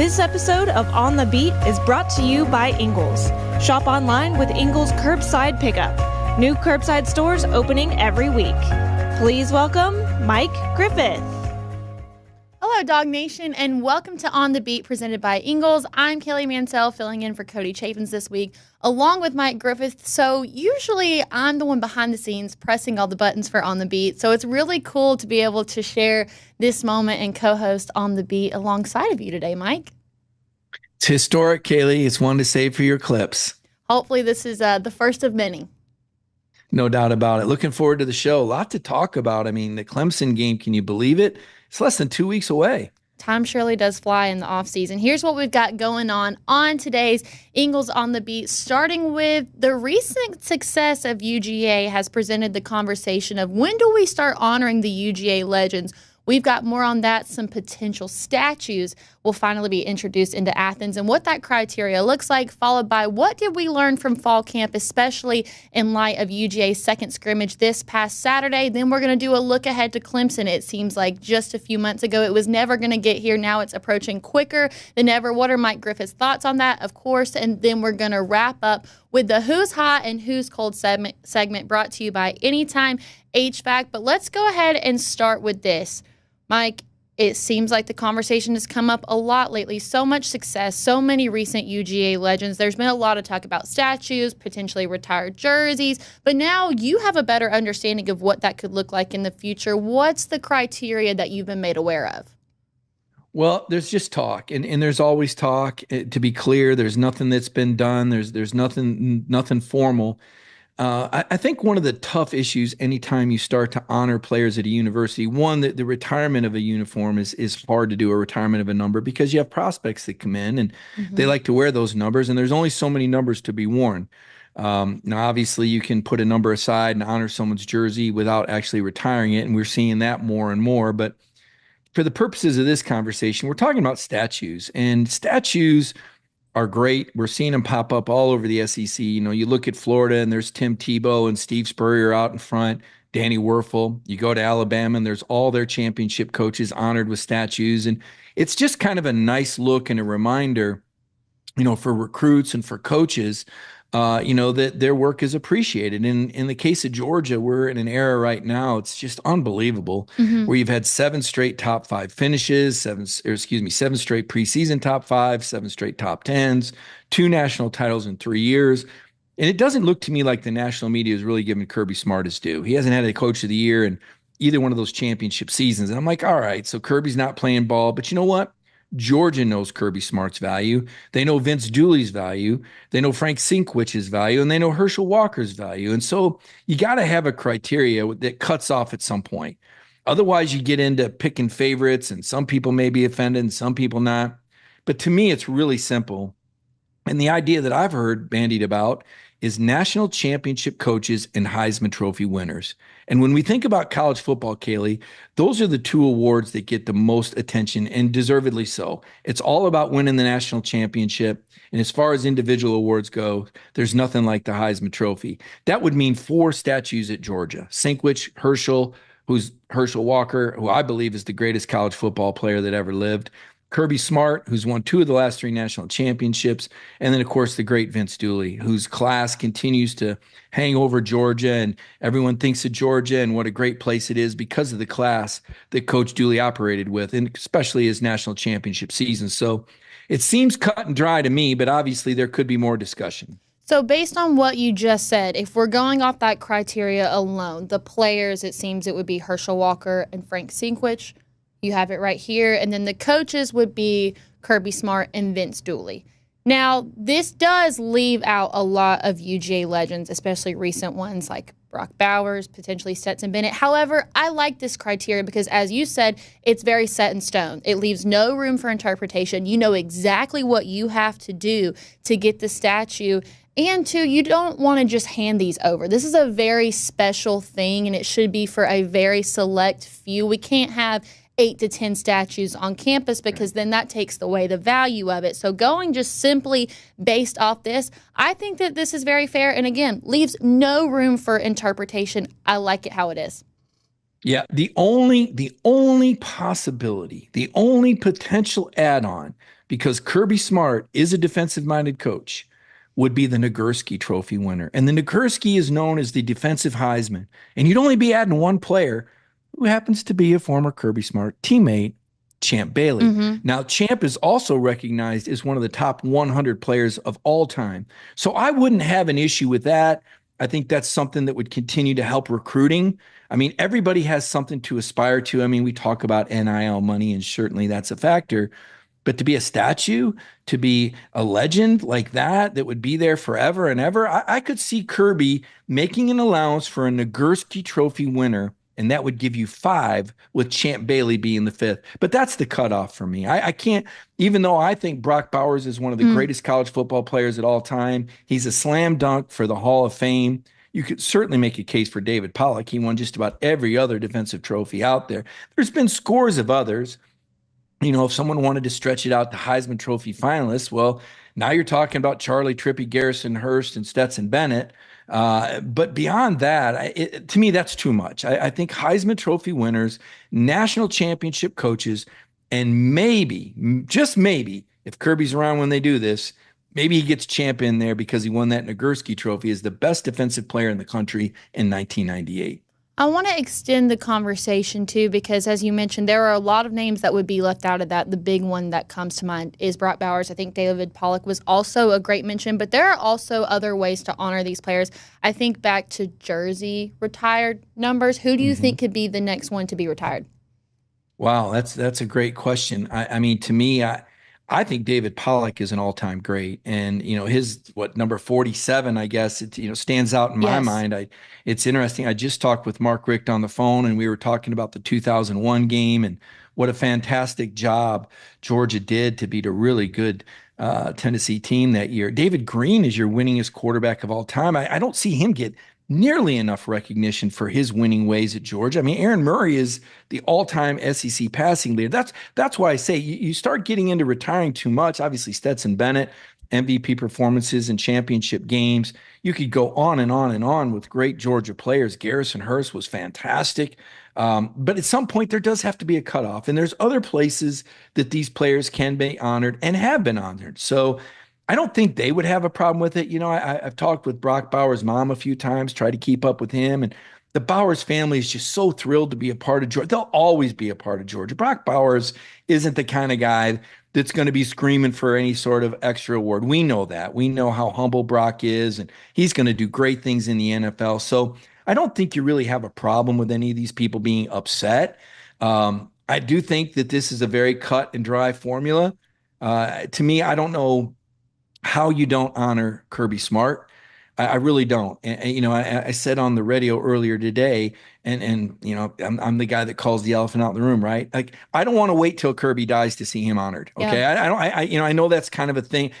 This episode of On the Beat is brought to you by Ingles. Shop online with Ingles Curbside Pickup. New curbside stores opening every week. Please welcome Mike Griffith. Hello, DawgNation, and welcome to On the Beat presented by Ingles. I'm Kaylee Mansell, filling in for Cody Chafins this week, along with Mike Griffith. So usually I'm the one behind the scenes pressing all the buttons for On the Beat. So it's really cool to be able to share this moment and co-host On the Beat alongside of you today, Mike. It's historic, Kaylee. It's one to save for your clips. Hopefully this is the first of many. No doubt about it. Looking forward to the show. A lot to talk about. I mean, the Clemson game, can you believe it? It's less than 2 weeks away. Time surely does fly in the offseason. Here's what we've got going on today's Ingles on the Beat, starting with the recent success of UGA has presented the conversation of when do we start honoring the UGA legends. We've got more on that. Some potential statues will finally be introduced into Athens and what that criteria looks like, followed by what did we learn from fall camp, especially in light of UGA's second scrimmage this past Saturday. Then we're going to do a look ahead to Clemson. It seems like just a few months ago it was never going to get here. Now it's approaching quicker than ever. What are Mike Griffith's thoughts on that, of course? And then we're going to wrap up with the Who's Hot and Who's Cold segment brought to you by Anytime HVAC. But let's go ahead and start with this. Mike, it seems like the conversation has come up a lot lately. So much success, so many recent UGA legends. There's been a lot of talk about statues, potentially retired jerseys, but now you have a better understanding of what that could look like in the future. What's the criteria that you've been made aware of? Well, there's just talk, and there's always talk. To be clear, there's nothing that's been done. There's nothing formal. I think one of the tough issues anytime you start to honor players at a university, one, the retirement of a uniform is hard to do, a retirement of a number, because you have prospects that come in and they like to wear those numbers, and there's only so many numbers to be worn. Now, obviously, you can put a number aside and honor someone's jersey without actually retiring it, and we're seeing that more and more. But for the purposes of this conversation, we're talking about statues, and statues are great. We're seeing them pop up all over the SEC. You know, you look at Florida and there's Tim Tebow and Steve Spurrier out in front, Danny Werfel. You go to Alabama and there's all their championship coaches honored with statues. And it's just kind of a nice look and a reminder, you know, for recruits and for coaches, that their work is appreciated. In the case of Georgia, we're in an era right now, it's just unbelievable, where you've had 7 straight top 5 finishes, 7 straight preseason top 5, 7 straight top 10s, 2 national titles in 3 years. And it doesn't look to me like the national media is really giving Kirby Smart his due. He hasn't had a coach of the year in either one of those championship seasons. And I'm like, all right, so Kirby's not playing ball, but you know what? Georgia knows Kirby Smart's value. They know Vince Dooley's value. They know Frank Sinkwich's value, and they know Herschel Walker's value. And so you got to have a criteria that cuts off at some point. Otherwise, you get into picking favorites, and some people may be offended and some people not. But to me, it's really simple. And the idea that I've heard bandied about is national championship coaches and Heisman Trophy winners. And when we think about college football, Kaylee, those are the 2 awards that get the most attention, and deservedly so. It's all about winning the national championship. And as far as individual awards go, there's nothing like the Heisman Trophy. That would mean 4 statues at Georgia. Sinkwich, Herschel, who's Herschel Walker, who I believe is the greatest college football player that ever lived. Kirby Smart, who's won 2 of the last 3 national championships. And then, of course, the great Vince Dooley, whose class continues to hang over Georgia. And everyone thinks of Georgia and what a great place it is because of the class that Coach Dooley operated with, and especially his national championship season. So it seems cut and dry to me, but obviously there could be more discussion. So based on what you just said, if we're going off that criteria alone, the players, it seems it would be Herschel Walker and Frank Sinkwich. You have it right here. And then the coaches would be Kirby Smart and Vince Dooley. Now, this does leave out a lot of UGA legends, especially recent ones like Brock Bowers, potentially Stetson Bennett. However, I like this criteria because, as you said, it's very set in stone. It leaves no room for interpretation. You know exactly what you have to do to get the statue. And 2, you don't want to just hand these over. This is a very special thing, and it should be for a very select few. We can't have 8 to 10 statues on campus because then that takes away the value of it. So going just simply based off this, I think that this is very fair and, again, leaves no room for interpretation. I like it how it is. Yeah, the only possibility, the only potential add-on because Kirby Smart is a defensive-minded coach, would be the Nagurski Trophy winner. And the Nagurski is known as the defensive Heisman. And you'd only be adding one player who happens to be a former Kirby Smart teammate, Champ Bailey. Now, Champ is also recognized as one of the top 100 players of all time. So I wouldn't have an issue with that. I think that's something that would continue to help recruiting. I mean, everybody has something to aspire to. I mean, we talk about NIL money, and certainly that's a factor. But to be a statue, to be a legend like that would be there forever and ever, I could see Kirby making an allowance for a Nagurski Trophy winner, and that would give you 5, with Champ Bailey being the 5th. But that's the cutoff for me. I can't, even though I think Brock Bowers is one of the greatest college football players at all time, he's a slam dunk for the Hall of Fame. You could certainly make a case for David Pollock. He won just about every other defensive trophy out there. There's been scores of others. You know, if someone wanted to stretch it out to Heisman Trophy finalists, well, now you're talking about Charlie Trippey, Garrison Hurst, and Stetson Bennett. But beyond that, to me, that's too much. I think Heisman Trophy winners, national championship coaches, and maybe, just maybe, if Kirby's around when they do this, maybe he gets Champ in there because he won that Nagurski Trophy as the best defensive player in the country in 1998. I want to extend the conversation too, because as you mentioned, there are a lot of names that would be left out of that. The big one that comes to mind is Brock Bowers. I think David Pollock was also a great mention, but there are also other ways to honor these players. I think back to jersey retired numbers. Who do you think could be the next one to be retired? Wow, that's a great question. I mean, to me, I think David Pollock is an all-time great, and his number 47, I guess, it stands out in my mind. It's interesting. I just talked with Mark Richt on the phone, and we were talking about the 2001 game and what a fantastic job Georgia did to beat a really good Tennessee team that year. David Green is your winningest quarterback of all time. I don't see him get nearly enough recognition for his winning ways at Georgia. I mean, Aaron Murray is the all-time SEC passing leader. That's why I say you start getting into retiring too much. Obviously, Stetson Bennett, MVP performances in championship games. You could go on and on and on with great Georgia players. Garrison Hurst was fantastic. But at some point, there does have to be a cutoff. And there's other places that these players can be honored and have been honored. So I don't think they would have a problem with it. I've talked with Brock Bowers' mom a few times, tried to keep up with him. And the Bowers family is just so thrilled to be a part of Georgia. They'll always be a part of Georgia. Brock Bowers isn't the kind of guy that's going to be screaming for any sort of extra award. We know that. We know how humble Brock is, and he's going to do great things in the NFL. So I don't think you really have a problem with any of these people being upset. I do think that this is a very cut and dry formula. To me, I don't know how you don't honor Kirby Smart. I really don't. And I said on the radio earlier today, and I'm the guy that calls the elephant out in the room, right? Like, I don't want to wait till Kirby dies to see him honored. Okay. Yeah. I know that's kind of a thing.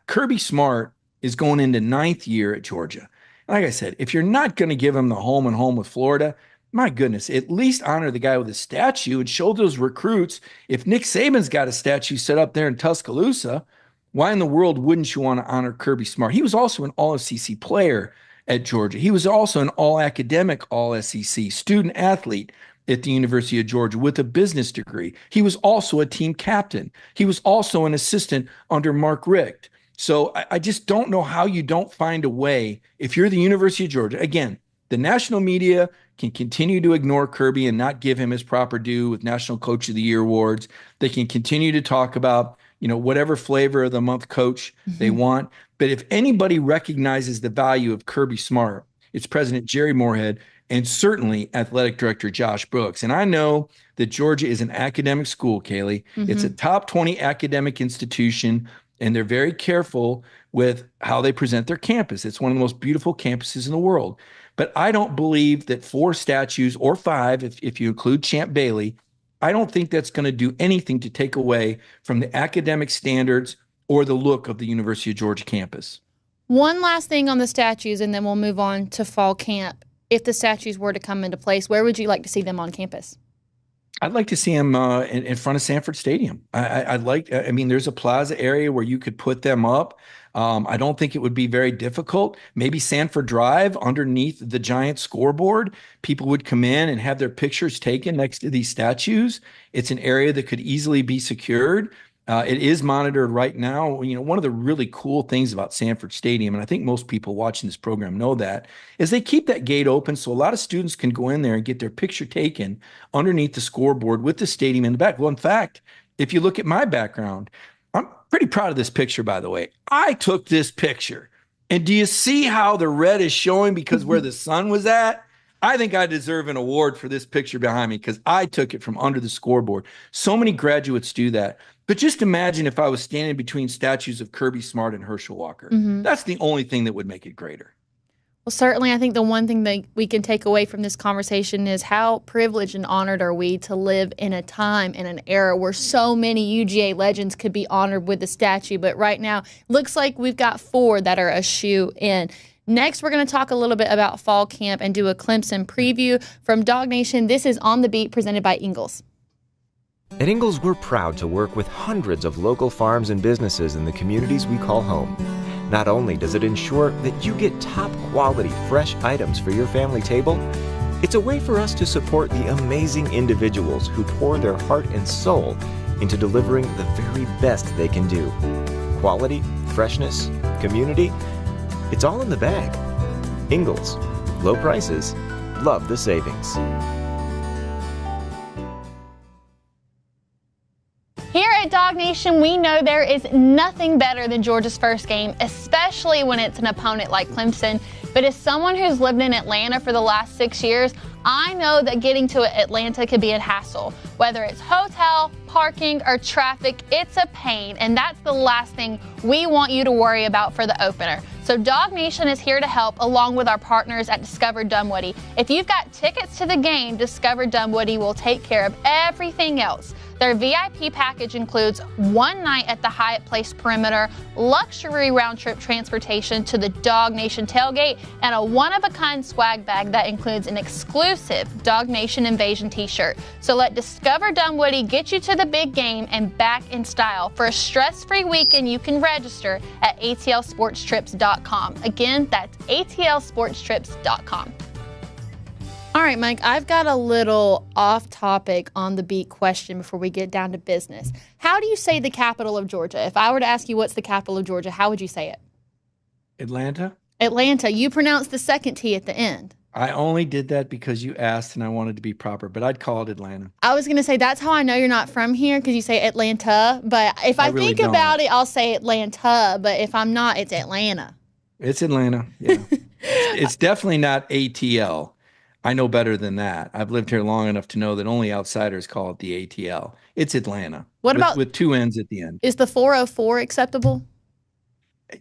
Kirby Smart is going into 9th year at Georgia. Like I said, if you're not going to give him the home and home with Florida, my goodness, at least honor the guy with a statue and show those recruits. If Nick Saban's got a statue set up there in Tuscaloosa, why in the world wouldn't you want to honor Kirby Smart? He was also an all-SEC player at Georgia. He was also an all-academic all-SEC student athlete at the University of Georgia with a business degree. He was also a team captain. He was also an assistant under Mark Richt. So I just don't know how you don't find a way, if you're the University of Georgia. Again, the national media can continue to ignore Kirby and not give him his proper due with National Coach of the Year awards. They can continue to talk about whatever flavor of the month coach they want. But if anybody recognizes the value of Kirby Smart, it's President Jerry Moorhead and certainly Athletic Director Josh Brooks. And I know that Georgia is an academic school, Kaylee. It's a top 20 academic institution, and they're very careful with how they present their campus. It's one of the most beautiful campuses in the world. But I don't believe that 4 statues, or 5, if you include Champ Bailey, I don't think that's going to do anything to take away from the academic standards or the look of the University of Georgia campus. One last thing on the statues, and then we'll move on to fall camp. If the statues were to come into place, where would you like to see them on campus? I'd like to see them in front of Sanford Stadium. I mean, there's a plaza area where you could put them up. I don't think it would be very difficult. Maybe Sanford Drive underneath the giant scoreboard. People would come in and have their pictures taken next to these statues. It's an area that could easily be secured. It is monitored right now. One of the really cool things about Sanford Stadium, and I think most people watching this program know that, is they keep that gate open so a lot of students can go in there and get their picture taken underneath the scoreboard with the stadium in the back. Well, in fact, if you look at my background, I'm pretty proud of this picture, by the way. I took this picture. And do you see how the red is showing because where the sun was at? I think I deserve an award for this picture behind me because I took it from under the scoreboard. So many graduates do that. But just imagine if I was standing between statues of Kirby Smart and Herschel Walker. That's the only thing that would make it greater. Well, certainly, I think the one thing that we can take away from this conversation is how privileged and honored are we to live in a time, in an era where so many UGA legends could be honored with a statue. But right now, looks like we've got 4 that are a shoe in. Next, we're going to talk a little bit about fall camp and do a Clemson preview. From DawgNation, this is On the Beat presented by Ingles. At Ingles, we're proud to work with hundreds of local farms and businesses in the communities we call home. Not only does it ensure that you get top quality, fresh items for your family table, it's a way for us to support the amazing individuals who pour their heart and soul into delivering the very best they can do. Quality, freshness, community, it's all in the bag. Ingles, low prices, love the savings. Here at DawgNation, we know there is nothing better than Georgia's first game, especially when it's an opponent like Clemson. But as someone who's lived in Atlanta for the last 6 years, I know that getting to Atlanta could be a hassle. Whether it's hotel, parking, or traffic, it's a pain, and that's the last thing we want you to worry about for the opener. So DawgNation is here to help, along with our partners at Discover Dunwoody. If you've got tickets to the game, Discover Dunwoody will take care of everything else. Their VIP package includes 1 night at the Hyatt Place Perimeter, luxury round-trip transportation to the DawgNation tailgate, and a one-of-a-kind swag bag that includes an exclusive DawgNation Invasion t-shirt. So let Discover Dunwoody get you to the big game and back in style. For a stress-free weekend, you can register at atlsportstrips.com. Again, that's atlsportstrips.com. All right, Mike, I've got a little off-topic on the beat question before we get down to business. How do you say the capital of Georgia? If I were to ask you what's the capital of Georgia, how would you say it? Atlanta? Atlanta. You pronounced the second T at the end. I only did that because you asked and I wanted to be proper, but I'd call it Atlanta. I was going to say that's how I know you're not from here because you say Atlanta. But if I really think don't. about it, I'll say Atlanta. But if I'm not, it's Atlanta. It's Atlanta, yeah. It's definitely not ATL. I know better than that. I've lived here long enough to know that only outsiders call it the ATL. It's Atlanta. What about with 2 N's at the end? Is the 404 acceptable?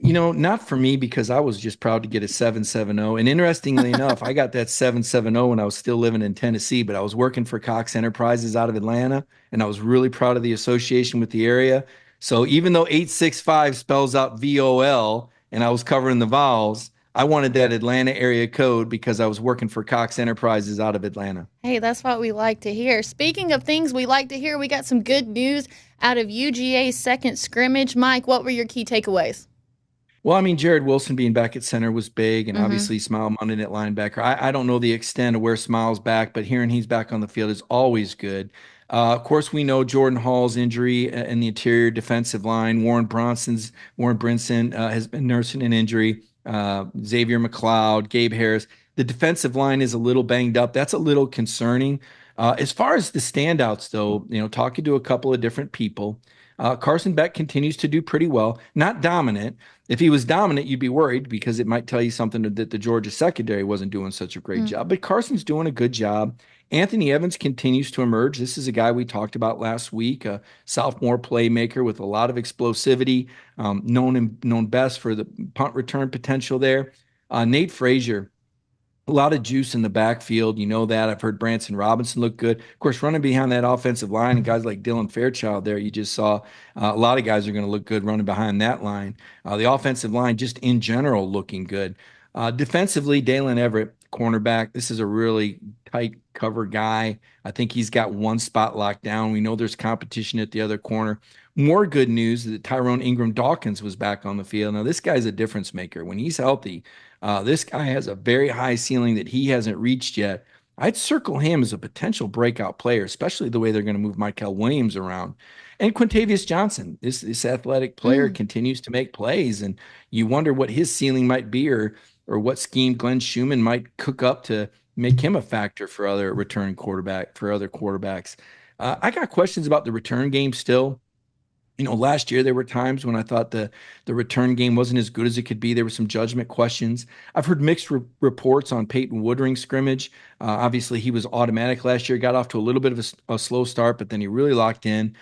Not for me because I was just proud to get a 770. And interestingly enough, I got that 770 when I was still living in Tennessee, but I was working for Cox Enterprises out of Atlanta, and I was really proud of the association with the area. So even though 865 spells out VOL and I was covering the vowels, I wanted that Atlanta area code because I was working for Cox Enterprises out of Atlanta. Hey, that's what we like to hear. Speaking of things we like to hear, we got some good news out of UGA's second scrimmage. Mike, what were your key takeaways? Well, I mean, Jared Wilson being back at center was big, and obviously Smile Munden at linebacker. I don't know the extent of where Smile's back, but hearing he's back on the field is always good. Of course, we know Jordan Hall's injury in the interior defensive line. Warren Brinson has been nursing an injury. Xavier McLeod, Gabe Harris. The defensive line is a little banged up. That's a little concerning. As far as the standouts, though, talking to a couple of different people, Carson Beck continues to do pretty well. Not dominant. If he was dominant, you'd be worried because it might tell you something that the Georgia secondary wasn't doing such a great job. But Carson's doing a good job. Anthony Evans continues to emerge. This is a guy we talked about last week, a sophomore playmaker with a lot of explosivity, known best for the punt return potential there. Nate Frazier, a lot of juice in the backfield. You know that. I've heard Branson Robinson look good. Of course, running behind that offensive line and guys like Dylan Fairchild there, you just saw a lot of guys are going to look good running behind that line. The offensive line just in general looking good. Defensively, Dalen Everett, cornerback. This is a really tight cover guy. I think he's got one spot locked down. We know there's competition at the other corner. More good news that Tyrone Ingram Dawkins was back on the field. Now, this guy's a difference maker. When he's healthy, this guy has a very high ceiling that he hasn't reached yet. I'd circle him as a potential breakout player, especially the way they're going to move Michael Williams around. And Quintavious Johnson, this athletic player continues to make plays, and you wonder what his ceiling might be, or what scheme Glenn Schumann might cook up to make him a factor for other quarterbacks. I got questions about the return game still. Last year there were times when I thought the return game wasn't as good as it could be. There were some judgment questions. I've heard mixed reports on Peyton Woodring's scrimmage. Obviously, he was automatic last year, got off to a little bit of a slow start, but then he really locked in,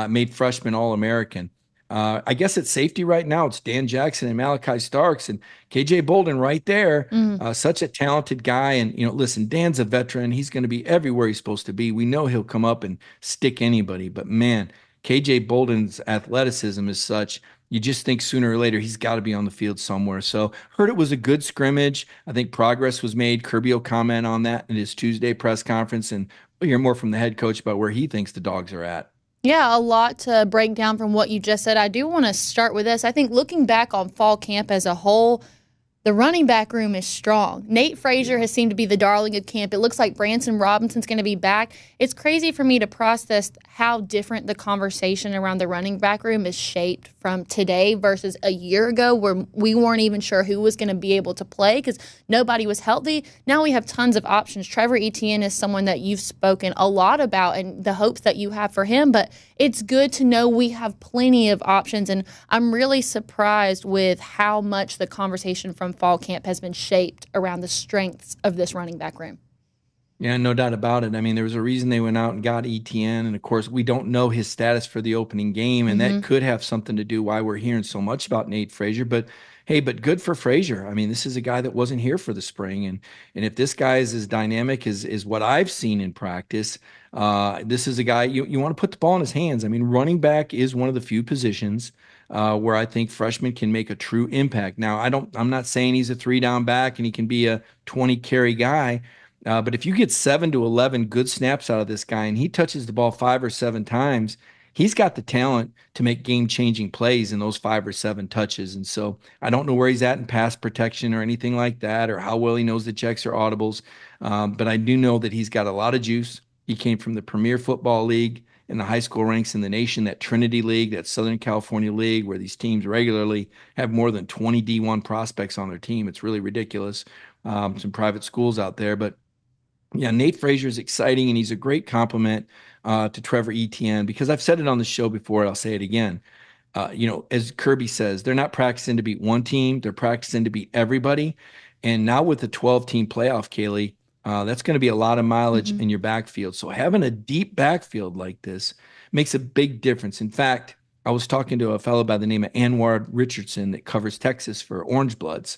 made freshman All-American. I guess at safety right now, it's Dan Jackson and Malachi Starks, and KJ Bolden right there. Such a talented guy. And, listen, Dan's a veteran. He's going to be everywhere he's supposed to be. We know he'll come up and stick anybody, but man, KJ Bolden's athleticism is such, you just think sooner or later he's got to be on the field somewhere. So heard it was a good scrimmage. I think progress was made. Kirby will comment on that in his Tuesday press conference, and we'll hear more from the head coach about where he thinks the Dogs are at. Yeah, a lot to break down from what you just said. I do want to start with this. I think looking back on fall camp as a whole, the running back room is strong. Nate Frazier has seemed to be the darling of camp. It looks like Branson Robinson's going to be back. It's crazy for me to process how different the conversation around the running back room is shaped from today versus a year ago, where we weren't even sure who was going to be able to play because nobody was healthy. Now we have tons of options. Trevor Etienne is someone that you've spoken a lot about and the hopes that you have for him, but it's good to know we have plenty of options, and I'm really surprised with how much the conversation from fall camp has been shaped around the strengths of this running back room. Yeah, no doubt about it. I mean, there was a reason they went out and got ETN, and of course, we don't know his status for the opening game, and that could have something to do why we're hearing so much about Nate Frazier. But hey, but good for Frazier. I mean, this is a guy that wasn't here for the spring, and if this guy is as dynamic as what I've seen in practice, this is a guy you want to put the ball in his hands. I mean, running back is one of the few positions where I think freshmen can make a true impact. Now, I'm not saying he's a 3-down back and he can be a 20 carry guy. But if you get 7 to 11 good snaps out of this guy and he touches the ball 5 or 7 times, he's got the talent to make game-changing plays in those 5 or 7 touches. And so I don't know where he's at in pass protection or anything like that, or how well he knows the checks or audibles. But I do know that he's got a lot of juice. He came from the Premier Football League in the high school ranks in the nation, that Trinity League, that Southern California League, where these teams regularly have more than 20 D1 prospects on their team. It's really ridiculous. Some private schools out there, but yeah, Nate Frazier is exciting, and he's a great compliment to Trevor Etienne, because I've said it on the show before, and I'll say it again. As Kirby says, they're not practicing to beat one team. They're practicing to beat everybody. And now with the 12-team playoff, Kaylee, that's going to be a lot of mileage in your backfield. So having a deep backfield like this makes a big difference. In fact, I was talking to a fellow by the name of Anwar Richardson that covers Texas for Orange Bloods.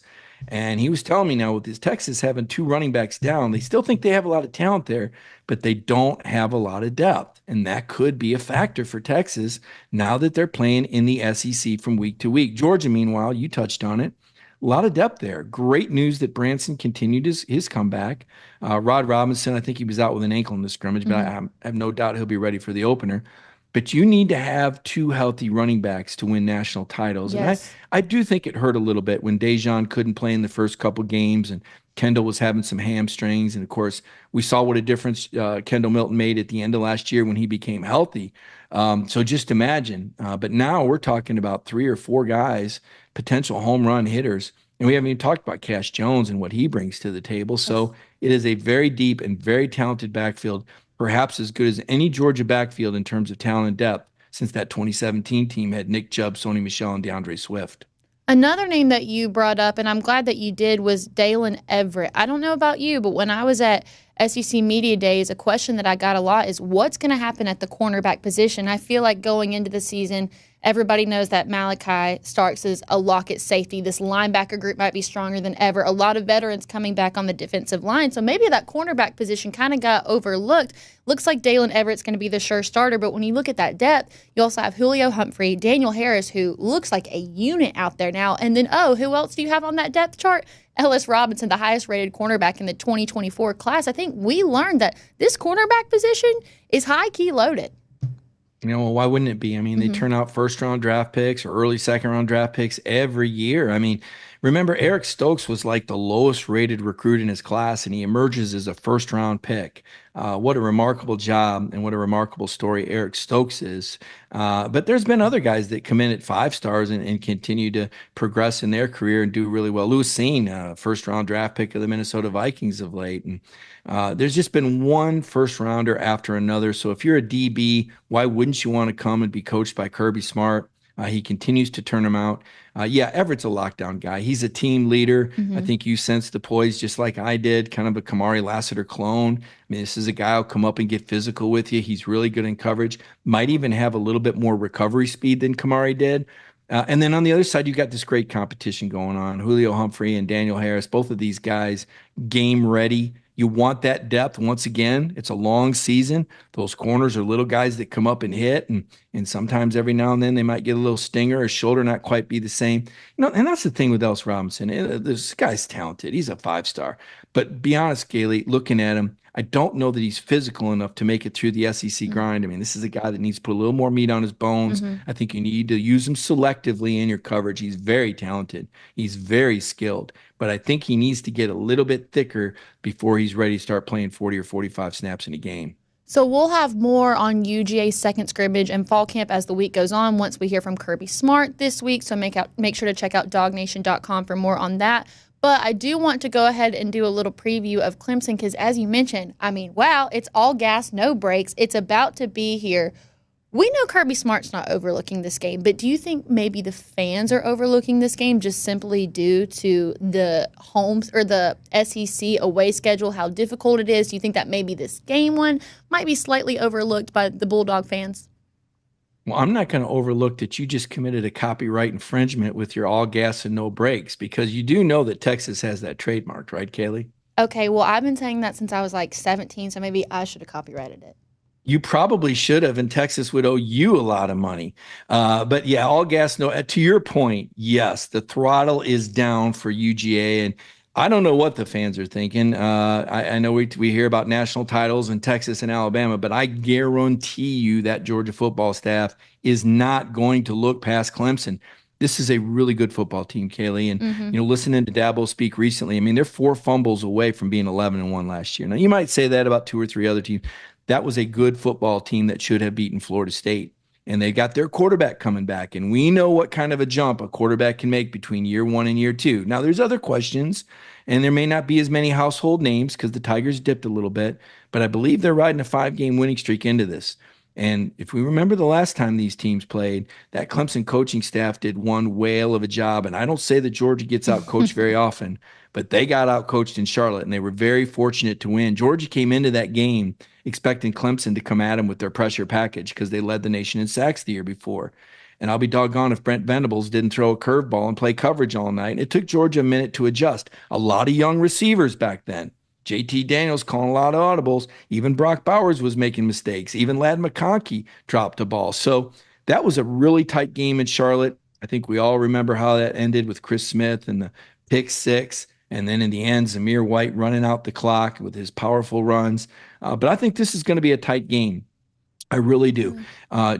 And he was telling me now with his Texas having 2 running backs down, they still think they have a lot of talent there, but they don't have a lot of depth. And that could be a factor for Texas now that they're playing in the SEC from week to week. Georgia, meanwhile, you touched on it. A lot of depth there. Great news that Branson continued his comeback. Rod Robinson, I think he was out with an ankle in the scrimmage, but I have no doubt he'll be ready for the opener. But you need to have 2 healthy running backs to win national titles. Yes. And I do think it hurt a little bit when Dejan couldn't play in the first couple games and Kendall was having some hamstrings. And, of course, we saw what a difference Kendall Milton made at the end of last year when he became healthy. So just imagine. But now we're talking about 3 or 4 guys, potential home run hitters. And we haven't even talked about Cash Jones and what he brings to the table. So it is a very deep and very talented backfield, perhaps as good as any Georgia backfield in terms of talent and depth since that 2017 team had Nick Chubb, Sony Michel, and DeAndre Swift. Another name that you brought up, and I'm glad that you did, was Dalen Everett. I don't know about you, but when I was at SEC Media Days, a question that I got a lot is what's going to happen at the cornerback position? I feel like going into the season, everybody knows that Malachi Starks is a lock at safety. This linebacker group might be stronger than ever. A lot of veterans coming back on the defensive line. So maybe that cornerback position kind of got overlooked. Looks like Dalen Everett's going to be the sure starter. But when you look at that depth, you also have Julio Humphrey, Daniel Harris, who looks like a unit out there now. And then, who else do you have on that depth chart? Ellis Robinson, the highest rated cornerback in the 2024 class. I think we learned that this cornerback position is high-key loaded. Why wouldn't it be? I mean, they turn out first-round draft picks or early second-round draft picks every year. I mean, Remember, Eric Stokes was like the lowest rated recruit in his class, and he emerges as a first round pick. What a remarkable job and what a remarkable story Eric Stokes is. But there's been other guys that come in at 5 stars and continue to progress in their career and do really well. Lewis Cine, first round draft pick of the Minnesota Vikings of late. And there's just been one first rounder after another. So if you're a DB, why wouldn't you want to come and be coached by Kirby Smart? He continues to turn them out. Yeah, Everett's a lockdown guy. He's a team leader. I think you sense the poise just like I did, kind of a Kamari Lassiter clone. I mean, this is a guy who'll come up and get physical with you. He's really good in coverage. Might even have a little bit more recovery speed than Kamari did. And then on the other side, you got this great competition going on. Julio Humphrey and Daniel Harris, both of these guys, game ready. You want that depth. Once again, it's a long season. Those corners are little guys that come up and hit, and sometimes every now and then they might get a little stinger, his shoulder not quite be the same. And that's the thing with Ellis Robinson. This guy's talented. He's a 5-star. But be honest, Kaylee, looking at him, I don't know that he's physical enough to make it through the SEC grind. I mean, this is a guy that needs to put a little more meat on his bones. I think you need to use him selectively in your coverage. He's very talented. He's very skilled. But I think he needs to get a little bit thicker before he's ready to start playing 40 or 45 snaps in a game. So we'll have more on UGA's second scrimmage and fall camp as the week goes on once we hear from Kirby Smart this week. So make sure to check out DawgNation.com for more on that. But I do want to go ahead and do a little preview of Clemson because, as you mentioned, I mean, wow, it's all gas, no brakes. It's about to be here. We know Kirby Smart's not overlooking this game, but do you think maybe the fans are overlooking this game just simply due to the homes or the SEC away schedule, how difficult it is? Do you think that maybe this game one might be slightly overlooked by the Bulldog fans? Well, I'm not going to overlook that you just committed a copyright infringement with your all gas and no brakes, because you do know that Texas has that trademarked, right, Kaylee? Okay, well, I've been saying that since I was like 17, so maybe I should have copyrighted it. You probably should have, and Texas would owe you a lot of money. But yeah, all gas, no. To your point, yes, the throttle is down for UGA, and I don't know what the fans are thinking. I know we hear about national titles in Texas and Alabama, but I guarantee you that Georgia football staff is not going to look past Clemson. This is a really good football team, Kaylee. And, listening to Dabo speak recently, I mean, they're 4 fumbles away from being 11-1 last year. Now, you might say that about 2 or 3 other teams. That was a good football team that should have beaten Florida State. And they got their quarterback coming back. And we know what kind of a jump a quarterback can make between year 1 and year 2. Now, there's other questions, and there may not be as many household names because the Tigers dipped a little bit. But I believe they're riding a 5-game winning streak into this. And if we remember the last time these teams played, that Clemson coaching staff did one whale of a job. And I don't say that Georgia gets out coached very often, but they got out coached in Charlotte, and they were very fortunate to win. Georgia came into that game expecting Clemson to come at them with their pressure package because they led the nation in sacks the year before. And I'll be doggone if Brent Venables didn't throw a curveball and play coverage all night. And it took Georgia a minute to adjust. A lot of young receivers back then. JT Daniels calling a lot of audibles. Even Brock Bowers was making mistakes. Even Ladd McConkey dropped a ball. So that was a really tight game in Charlotte. I think we all remember how that ended with Chris Smith and the pick 6. And then in the end, Zamir White running out the clock with his powerful runs. But I think this is going to be a tight game. I really do.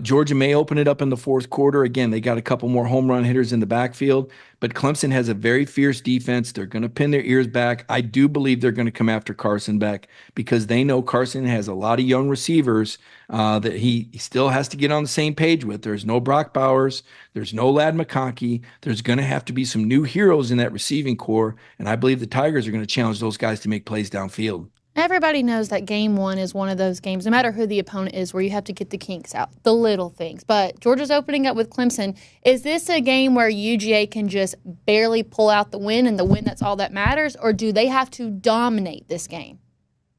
Georgia may open it up in the fourth quarter. Again, they got a couple more home run hitters in the backfield, but Clemson has a very fierce defense. They're going to pin their ears back. I do believe they're going to come after Carson Beck because they know Carson has a lot of young receivers that he still has to get on the same page with. There's no Brock Bowers. There's no Ladd McConkey. There's going to have to be some new heroes in that receiving core, and I believe the Tigers are going to challenge those guys to make plays downfield. Everybody knows that game 1 is one of those games, no matter who the opponent is, where you have to get the kinks out, the little things. But Georgia's opening up with Clemson. Is this a game where UGA can just barely pull out the win, and the win, that's all that matters? Or do they have to dominate this game?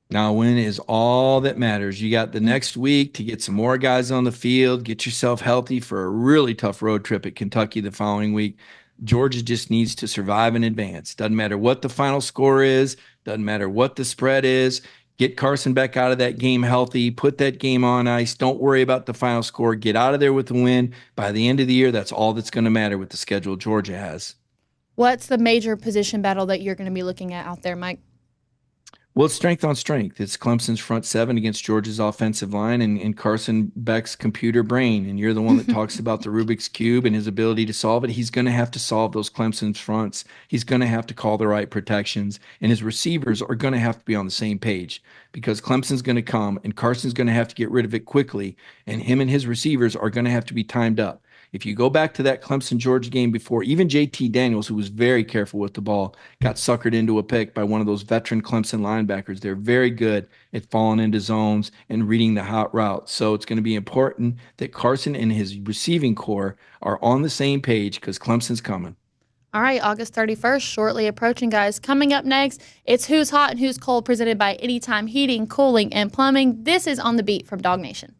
Now, win is all that matters. You got the next week to get some more guys on the field, get yourself healthy for a really tough road trip at Kentucky the following week. Georgia just needs to survive and advance. Doesn't matter what the final score is. Doesn't matter what the spread is. Get Carson Beck out of that game healthy. Put that game on ice. Don't worry about the final score. Get out of there with the win. By the end of the year, that's all that's going to matter with the schedule Georgia has. What's the major position battle that you're going to be looking at out there, Mike? Well, it's strength on strength. It's Clemson's front seven against Georgia's offensive line and Carson Beck's computer brain. And you're the one that talks about the Rubik's Cube and his ability to solve it. He's going to have to solve those Clemson's fronts. He's going to have to call the right protections. And his receivers are going to have to be on the same page because Clemson's going to come and Carson's going to have to get rid of it quickly. And him and his receivers are going to have to be timed up. If you go back to that Clemson-Georgia game before, even JT Daniels, who was very careful with the ball, got suckered into a pick by one of those veteran Clemson linebackers. They're very good at falling into zones and reading the hot route. So it's going to be important that Carson and his receiving core are on the same page because Clemson's coming. All right, August 31st, shortly approaching, guys. Coming up next, it's Who's Hot and Who's Cold, presented by Anytime Heating, Cooling, and Plumbing. This is On the Beat from DawgNation.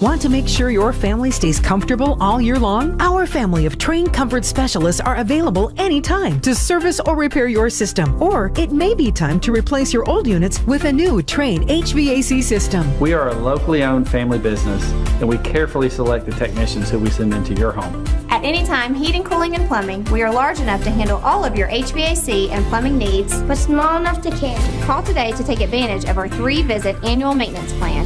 Want to make sure your family stays comfortable all year long? Our family of trained comfort specialists are available anytime to service or repair your system. Or it may be time to replace your old units with a new Trane HVAC system. We are a locally owned family business, and we carefully select the technicians who we send into your home. At Anytime Heating, Cooling, and Plumbing, we are large enough to handle all of your HVAC and plumbing needs, but small enough to care. Call today to take advantage of our 3-visit annual maintenance plan.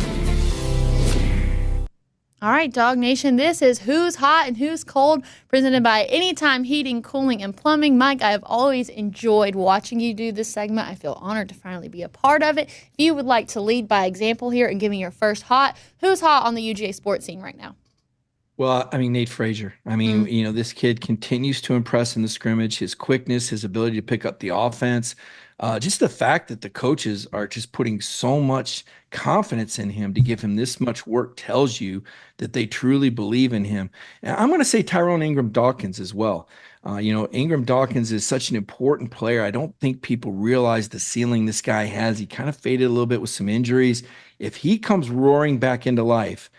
All right, DawgNation, this is Who's Hot and Who's Cold, presented by Anytime Heating, Cooling, and Plumbing. Mike, I have always enjoyed watching you do this segment. I feel honored to finally be a part of it. If you would like to lead by example here and give me your first hot, who's hot on the UGA Sports scene right now? Well, I mean, Nate Frazier. I mean, this kid continues to impress in the scrimmage, his quickness, his ability to pick up the offense. Just the fact that the coaches are just putting so much confidence in him to give him this much work tells you that they truly believe in him. And I'm going to say Tyrone Ingram Dawkins as well. Ingram Dawkins is such an important player. I don't think people realize the ceiling this guy has. He kind of faded a little bit with some injuries. If he comes roaring back into life,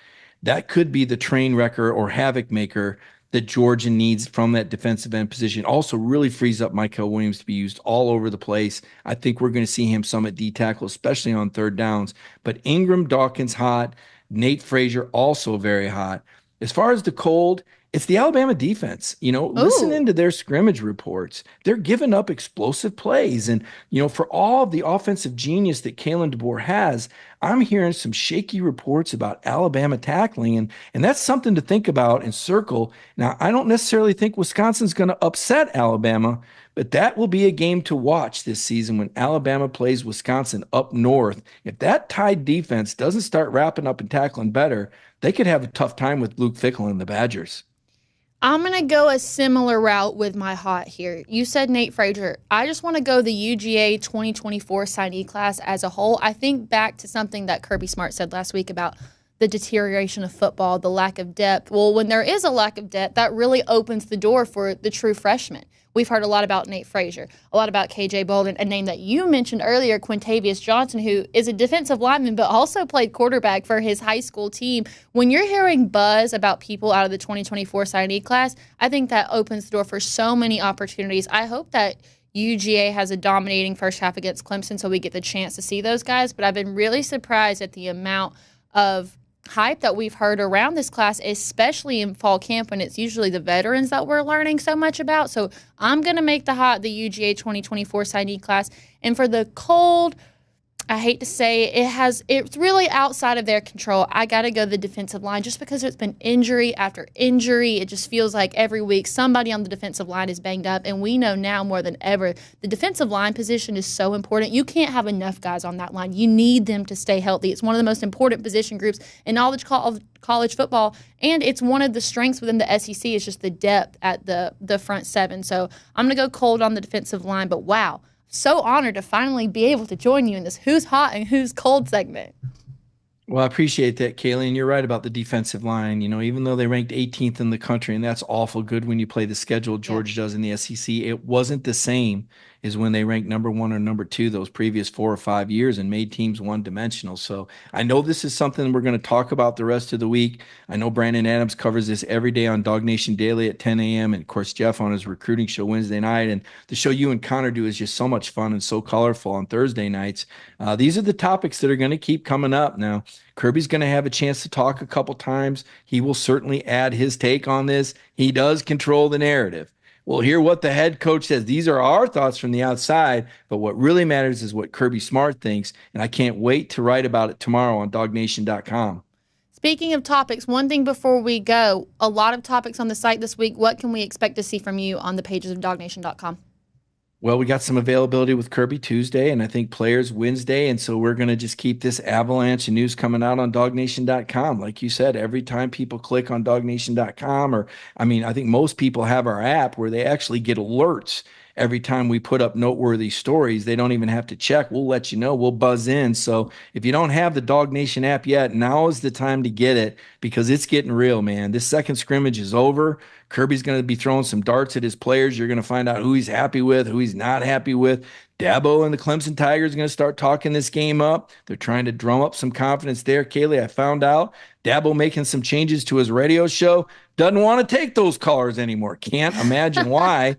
that could be the train wrecker or havoc maker that Georgia needs from that defensive end position. Also really frees up Michael Williams to be used all over the place. I think we're going to see him some at D tackle, especially on third downs. But Ingram Dawkins hot, Nate Frazier also very hot. As far as the cold, it's the Alabama defense. Listening to their scrimmage reports, they're giving up explosive plays. And, for all of the offensive genius that Kalen DeBoer has, I'm hearing some shaky reports about Alabama tackling. And that's something to think about and circle. Now, I don't necessarily think Wisconsin's going to upset Alabama, but that will be a game to watch this season when Alabama plays Wisconsin up north. If that Tide defense doesn't start wrapping up and tackling better, they could have a tough time with Luke Fickell and the Badgers. I'm going to go a similar route with my hot here. You said Nate Frazier. I just want to go the UGA 2024 signee class as a whole. I think back to something that Kirby Smart said last week about the deterioration of football, the lack of depth. Well, when there is a lack of depth, that really opens the door for the true freshmen. We've heard a lot about Nate Frazier, a lot about KJ Bolden, a name that you mentioned earlier, Quintavious Johnson, who is a defensive lineman but also played quarterback for his high school team. When you're hearing buzz about people out of the 2024 signee class, I think that opens the door for so many opportunities. I hope that UGA has a dominating first half against Clemson so we get the chance to see those guys, but I've been really surprised at the amount of hype that we've heard around this class, especially in fall camp when it's usually the veterans that we're learning so much about. So I'm going to make the UGA 2024 signee class. And for the cold, I hate to say it's really outside of their control. I got to go the defensive line just because it's been injury after injury. It just feels like every week somebody on the defensive line is banged up, and we know now more than ever the defensive line position is so important. You can't have enough guys on that line. You need them to stay healthy. It's one of the most important position groups in college football, and it's one of the strengths within the SEC is just the depth at the front seven. So I'm going to go cold on the defensive line, but wow. So honored to finally be able to join you in this Who's Hot and Who's Cold segment. Well, I appreciate that, Kaylee, and you're right about the defensive line. Even though they ranked 18th in the country, and that's awful good when you play the schedule Georgia does in the SEC, it wasn't the same as when they ranked number 1 or number 2 those previous 4 or 5 years and made teams one-dimensional. So I know this is something we're going to talk about the rest of the week. I know Brandon Adams covers this every day on DawgNation Daily at 10 a.m. and, of course, Jeff on his recruiting show Wednesday night. And the show you and Connor do is just so much fun and so colorful on Thursday nights. These are the topics that are going to keep coming up. Now, Kirby's going to have a chance to talk a couple times. He will certainly add his take on this. He does control the narrative. We'll hear what the head coach says. These are our thoughts from the outside, but what really matters is what Kirby Smart thinks, and I can't wait to write about it tomorrow on DawgNation.com. Speaking of topics, one thing before we go, a lot of topics on the site this week. What can we expect to see from you on the pages of DawgNation.com? Well, we got some availability with Kirby Tuesday, and I think players Wednesday, and so we're going to just keep this avalanche of news coming out on DawgNation.com. Like you said, every time people click on DawgNation.com, I think most people have our app where they actually get alerts every time we put up noteworthy stories. They don't even have to check. We'll let you know. We'll buzz in. So if you don't have the DawgNation app yet, now is the time to get it because it's getting real, man. This second scrimmage is over. Kirby's going to be throwing some darts at his players. You're going to find out who he's happy with, who he's not happy with. Dabo and the Clemson Tigers are going to start talking this game up. They're trying to drum up some confidence there. Kaylee, I found out Dabo making some changes to his radio show. Doesn't want to take those callers anymore. Can't imagine why.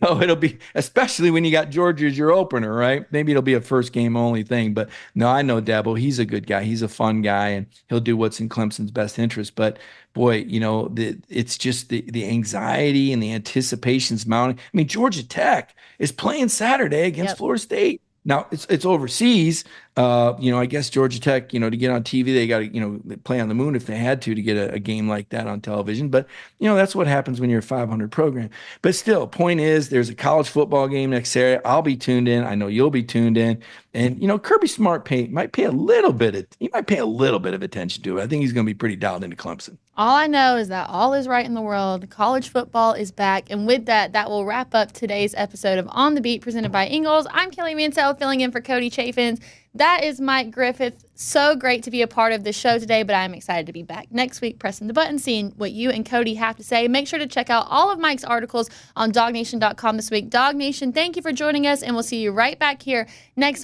So it'll be, especially when you got Georgia as your opener, right? Maybe it'll be a first game only thing. But no, I know Dabo. He's a good guy. He's a fun guy, and he'll do what's in Clemson's best interest. But boy, it's just the anxiety and the anticipation's mounting. I mean, Georgia Tech is playing Saturday against Florida State. Now it's overseas. I guess Georgia Tech, to get on TV, they got to, play on the moon if they had to get a game like that on television. But, that's what happens when you're a 500 program. But still, point is, there's a college football game next Saturday. I'll be tuned in. I know you'll be tuned in. And, Kirby Smart might pay a little bit of attention to it. I think he's going to be pretty dialed into Clemson. All I know is that all is right in the world. College football is back. And with that, that will wrap up today's episode of On the Beat presented by Ingalls. I'm Kaylee Mansell filling in for Cody Chaffins. That is Mike Griffith. So great to be a part of the show today, but I'm excited to be back next week, pressing the button, seeing what you and Cody have to say. Make sure to check out all of Mike's articles on DawgNation.com this week. DawgNation, thank you for joining us, and we'll see you right back here next